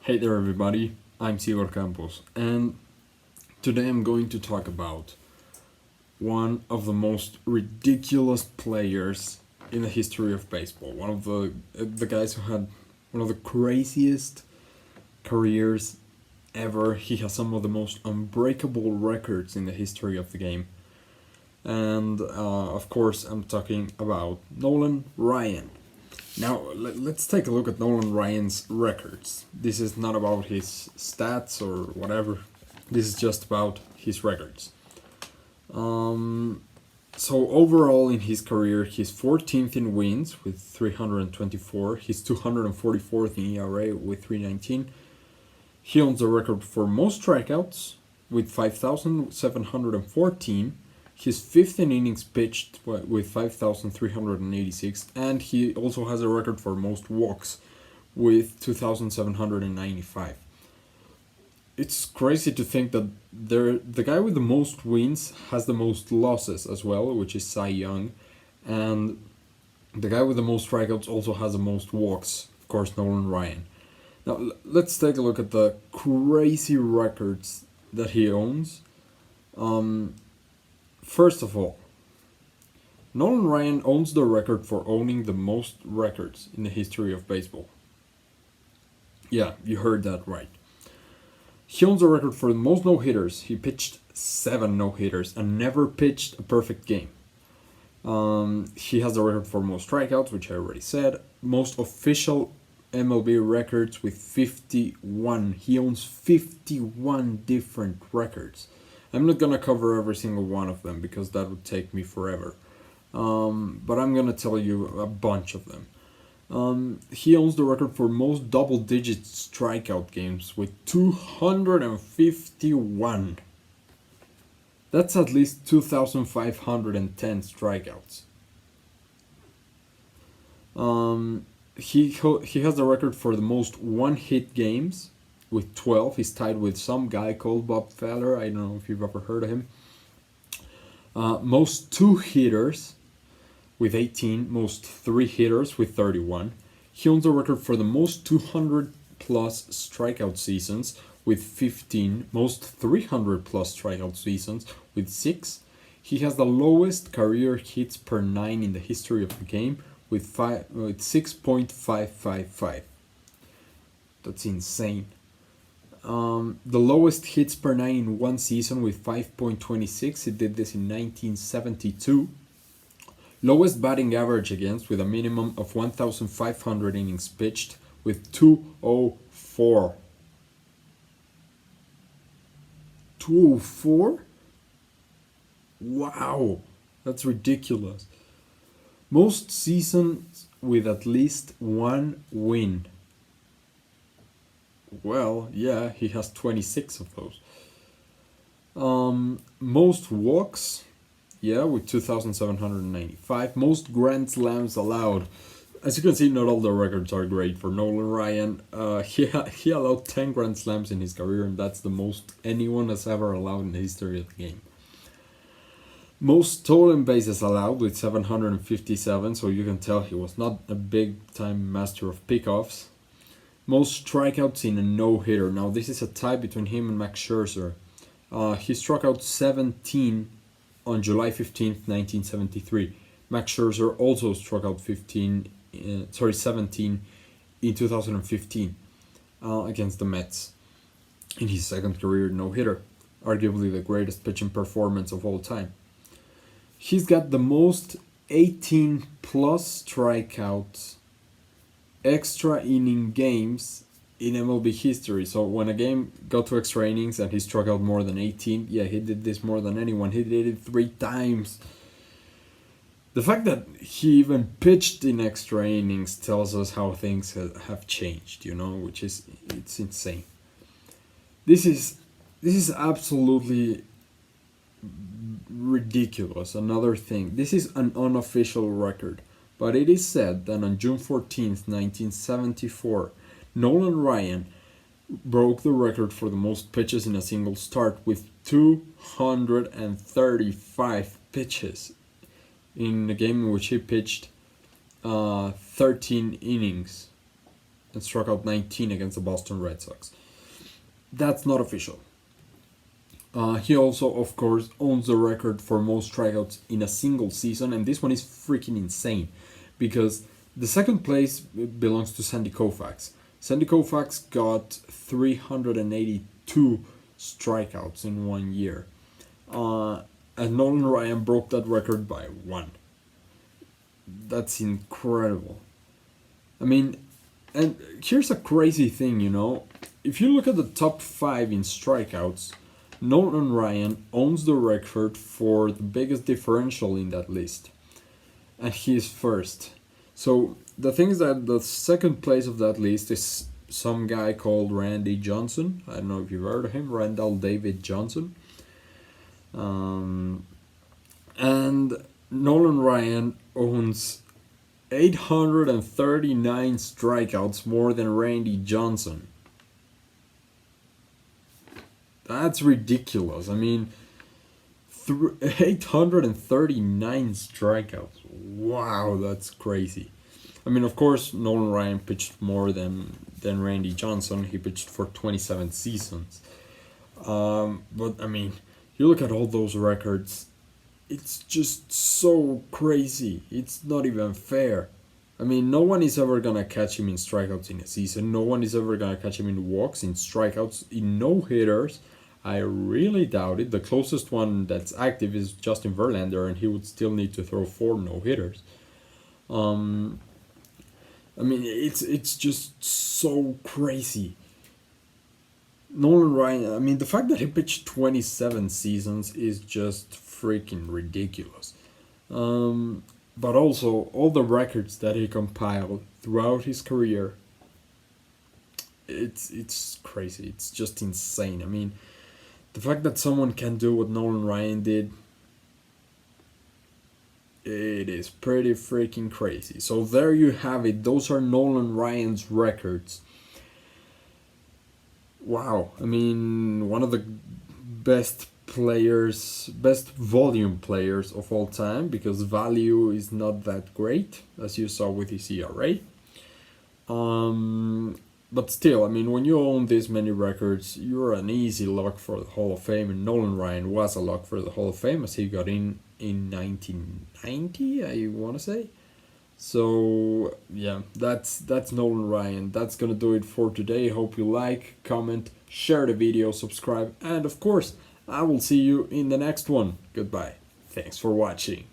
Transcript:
Hey there, everybody. I'm Sigor Campos, and today I'm going to talk about one of the most ridiculous players in the history of baseball. One of the guys who had one of the craziest careers ever. He has some of the most unbreakable records in the history of the game, and of course, I'm talking about Nolan Ryan. Now, let's take a look at Nolan Ryan's records. This is not about his stats or whatever. This is just about his records. So overall in his career, he's 14th in wins with 324. He's 244th in ERA with 319. He owns the record for most strikeouts with 5,714. He's fifth in innings pitched with 5,386, and he also has a record for most walks with 2,795. It's crazy to think that the guy with the most wins has the most losses as well, which is Cy Young, and the guy with the most strikeouts also has the most walks, of course, Nolan Ryan. Now, let's take a look at the crazy records that he owns. First of all, Nolan Ryan owns the record for owning the most records in the history of baseball. Yeah, you heard that right. He owns the record for the most no-hitters. He pitched 7 no-hitters and never pitched a perfect game. He has the record for most strikeouts, which I already said. Most official MLB records with 51. He owns 51 different records. I'm not gonna cover every single one of them because that would take me forever. But I'm gonna tell you a bunch of them. He owns the record for most double-digit strikeout games with 251. That's at least 2,510 strikeouts. He has the record for the most one-hit games with 12. He's tied with some guy called Bob Feller. I don't know if you've ever heard of him. Most two-hitters with 18. Most three-hitters with 31. He owns the record for the most 200-plus strikeout seasons with 15. Most 300-plus strikeout seasons with 6. He has the lowest career hits per 9 in the history of the game with 6.555. That's insane. The lowest hits per 9 in one season with 5.26. He did this in 1972. Lowest batting average against with a minimum of 1,500 innings pitched with 204. 204? Wow, that's ridiculous. Most seasons with at least one win. Well, yeah, he has 26 of those. Most walks, yeah, with 2,795. Most Grand Slams allowed. As you can see, not all the records are great for Nolan Ryan. He allowed 10 Grand Slams in his career, and that's the most anyone has ever allowed in the history of the game. Most stolen bases allowed with 757, so you can tell he was not a big-time master of pickoffs. Most strikeouts in a no-hitter. Now, this is a tie between him and Max Scherzer. He struck out 17 on July 15th, 1973. Max Scherzer also struck out 17 in 2015 against the Mets in his second career no-hitter. Arguably the greatest pitching performance of all time. He's got the most 18-plus strikeouts extra inning games in MLB history. So when a game got to extra innings and he struck out more than 18, yeah, he did this more than anyone. He did it 3 times. The fact that he even pitched in extra innings tells us how things have changed, which is, it's insane. This is absolutely ridiculous. Another thing, this is an unofficial record. But it is said that on June 14th, 1974, Nolan Ryan broke the record for the most pitches in a single start with 235 pitches in a game in which he pitched 13 innings. and struck out 19 against the Boston Red Sox. That's not official. He also, of course, owns the record for most strikeouts in a single season, and this one is freaking insane because the second place belongs to Sandy Koufax. Sandy Koufax got 382 strikeouts in 1 year. And Nolan Ryan broke that record by 1. That's incredible. I mean, and here's a crazy thing, you know. If you look at the top 5 in strikeouts, Nolan Ryan owns the record for the biggest differential in that list. And he is first. So the thing is that the second place of that list is some guy called Randy Johnson. I don't know if you've heard of him, Randall David Johnson. And Nolan Ryan owns 839 strikeouts more than Randy Johnson. That's ridiculous. I mean, 839 strikeouts. Wow, that's crazy. I mean, of course, Nolan Ryan pitched more than Randy Johnson. He pitched for 27 seasons. But, I mean, you look at all those records, it's just so crazy. It's not even fair. I mean, no one is ever going to catch him in strikeouts in a season. No one is ever going to catch him in walks, in strikeouts, in no-hitters. I really doubt it. The closest one that's active is Justin Verlander, and he would still need to throw 4 no-hitters. I mean, it's just so crazy. Nolan Ryan, I mean, the fact that he pitched 27 seasons is just freaking ridiculous. But also, all the records that he compiled throughout his career, it's crazy. It's just insane. I mean, the fact that someone can do what Nolan Ryan did, it is pretty freaking crazy. So there you have it. Those are Nolan Ryan's records. Wow. I mean, one of the best volume players of all time, because value is not that great, as you saw with his ERA. But still, I mean, when you own this many records, you're an easy lock for the Hall of Fame, and Nolan Ryan was a lock for the Hall of Fame as he got in 1990, I want to say. So, yeah, that's Nolan Ryan. That's gonna do it for today. Hope you like, comment, share the video, subscribe, and of course, I will see you in the next one. Goodbye. Thanks for watching.